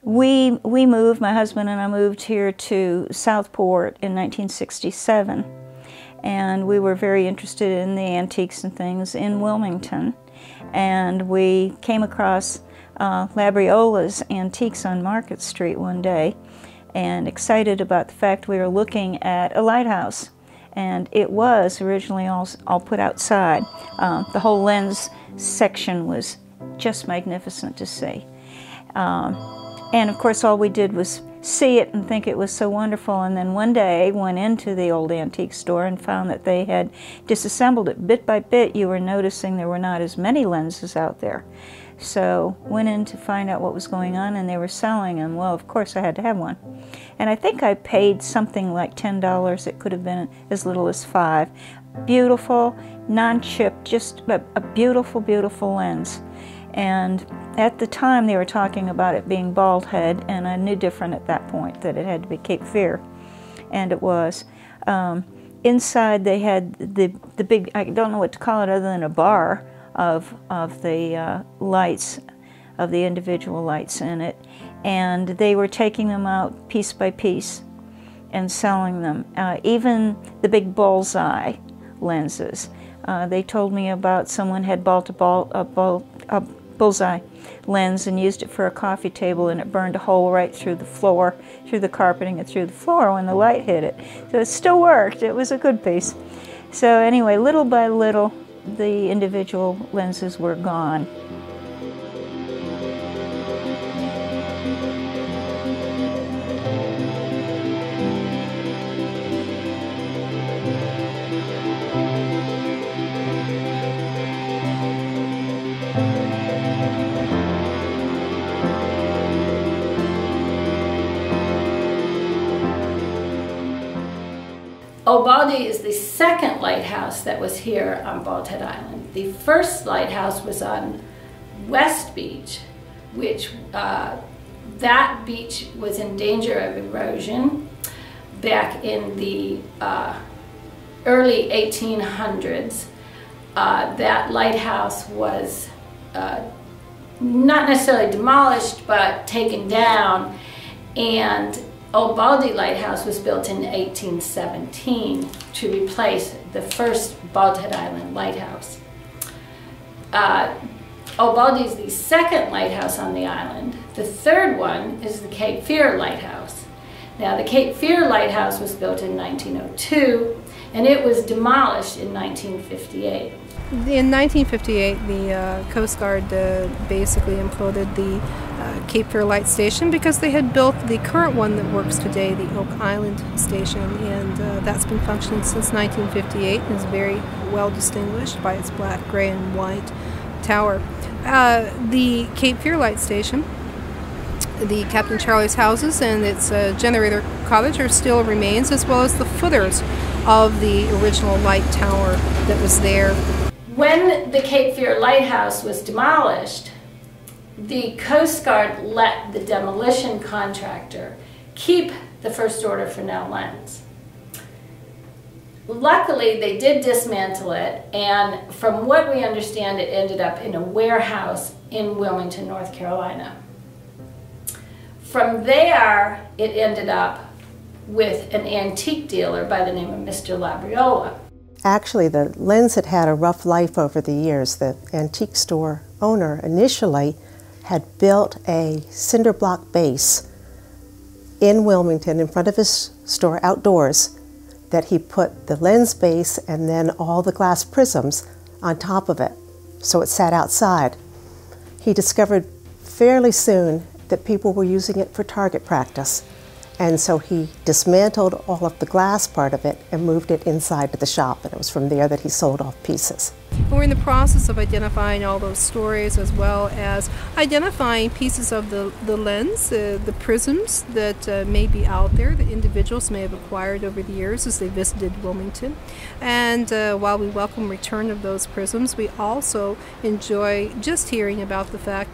We moved, my husband and I moved here to Southport in 1967, and we were very interested in the antiques and things in Wilmington, and we came across Labriola's Antiques on Market Street one day, and excited about the fact we were looking at a lighthouse, and it was originally all put outside. The whole lens section was just magnificent to see. And of course all we did was see it and think it was so wonderful, and then one day went into the old antique store and found that they had disassembled it. Bit by bit you were noticing there were not as many lenses out there. So went in to find out what was going on, and they were selling them. Well, of course I had to have one. And I think I paid something like $10. It could have been as little as $5. Beautiful, non-chipped, just a beautiful, beautiful lens. And at the time they were talking about it being bald head, and I knew different at that point, that it had to be Cape Fear, and it was. Inside they had the big, I don't know what to call it other than a bar of the lights, of the individual lights in it, and they were taking them out piece by piece and selling them. Even the big bullseye lenses. They told me about someone had bought a bullseye lens and used it for a coffee table, and it burned a hole right through the floor, through the carpeting and through the floor when the light hit it. So it still worked. It was a good piece. So anyway, little by little, the individual lenses were gone. Old Baldy is the second lighthouse that was here on Bald Head Island. The first lighthouse was on West Beach, which that beach was in danger of erosion back in the early 1800s. That lighthouse was not necessarily demolished, but taken down, and Old Baldy Lighthouse was built in 1817 to replace the first Bald Head Island lighthouse. Old Baldy is the second lighthouse on the island. The third one is the Cape Fear Lighthouse. Now, the Cape Fear Lighthouse was built in 1902, and it was demolished in 1958. In 1958, the Coast Guard basically imploded the Cape Fear Light Station because they had built the current one that works today, the Oak Island Station, and that's been functioning since 1958 and is very well distinguished by its black, gray, and white tower. The Cape Fear Light Station, the Captain Charlie's houses and its generator cottage are still remains, as well as the footers of the original light tower that was there. When the Cape Fear Lighthouse was demolished, the Coast Guard let the demolition contractor keep the first order Fresnel lens. Luckily, they did dismantle it, and from what we understand, it ended up in a warehouse in Wilmington, North Carolina. From there, it ended up with an antique dealer by the name of Mr. Labriola. Actually, the lens had had a rough life over the years. The antique store owner initially had built a cinder block base in Wilmington in front of his store outdoors that he put the lens base and then all the glass prisms on top of it, so it sat outside. He discovered fairly soon that people were using it for target practice, and so he dismantled all of the glass part of it and moved it inside to the shop, and it was from there that he sold off pieces. We're in the process of identifying all those stories, as well as identifying pieces of the lens, the prisms that may be out there that individuals may have acquired over the years as they visited Wilmington. And while we welcome return of those prisms, we also enjoy just hearing about the fact,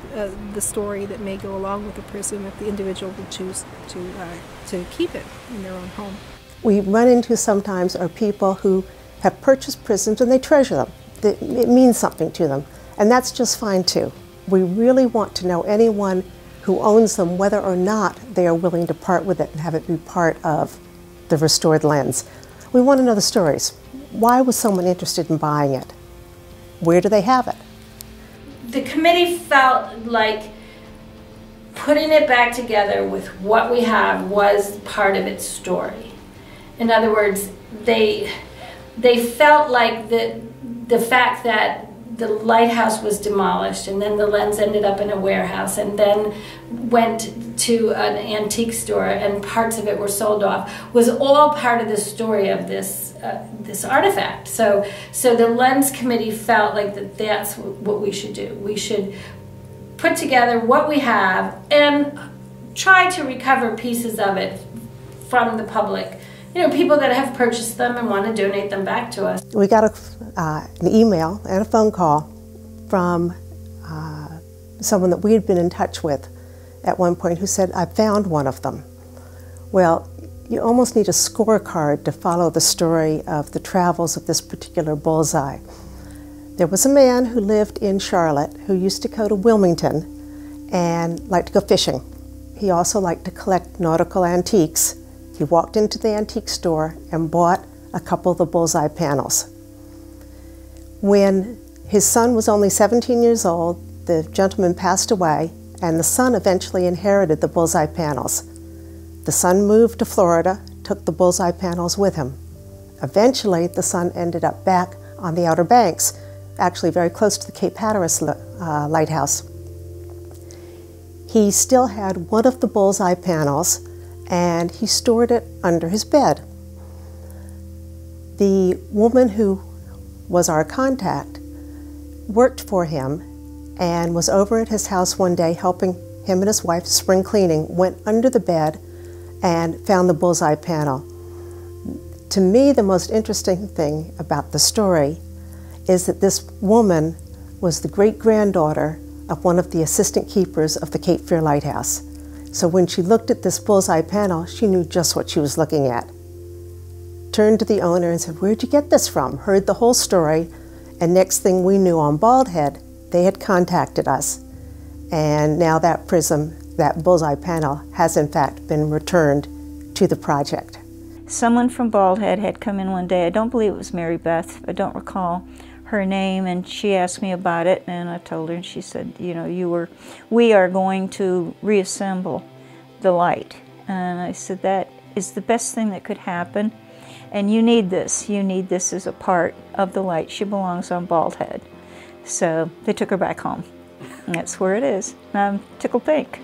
the story that may go along with the prism if the individual would choose to keep it in their own home. We run into sometimes are people who have purchased prisms and they treasure them. It means something to them, and that's just fine too. We really want to know anyone who owns them, whether or not they are willing to part with it and have it be part of the restored lens. We want to know the stories. Why was someone interested in buying it? Where do they have it? The committee felt like putting it back together with what we have was part of its story. In other words, they felt like the fact that the lighthouse was demolished and then the lens ended up in a warehouse and then went to an antique store and parts of it were sold off was all part of the story of this this artifact. So the lens committee felt like that's what we should do. We should put together what we have and try to recover pieces of it from the public. You know, people that have purchased them and want to donate them back to us. We got an email and a phone call from someone that we had been in touch with at one point who said, "I found one of them." Well, you almost need a scorecard to follow the story of the travels of this particular bullseye. There was a man who lived in Charlotte who used to go to Wilmington and liked to go fishing. He also liked to collect nautical antiques. He walked into the antique store and bought a couple of the bullseye panels. When his son was only 17 years old, the gentleman passed away, and the son eventually inherited the bullseye panels. The son moved to Florida, took the bullseye panels with him. Eventually, the son ended up back on the Outer Banks, actually very close to the Cape Hatteras lighthouse. He still had one of the bullseye panels, and he stored it under his bed. The woman who was our contact worked for him and was over at his house one day helping him and his wife spring cleaning, went under the bed and found the bullseye panel. To me, the most interesting thing about the story is that this woman was the great-granddaughter of one of the assistant keepers of the Cape Fear Lighthouse. So when she looked at this bullseye panel, she knew just what she was looking at. Turned to the owner and said, "Where'd you get this from?" Heard the whole story, and next thing we knew on Bald Head, they had contacted us. And now that prism, that bullseye panel, has in fact been returned to the project. Someone from Bald Head had come in one day. I don't believe it was Mary Beth. I don't recall her name, and she asked me about it, and I told her, and she said, you know, we are going to reassemble the light. And I said, that is the best thing that could happen, and you need this. You need this as a part of the light. She belongs on Bald Head. So they took her back home, and that's where it is. And I'm tickled pink.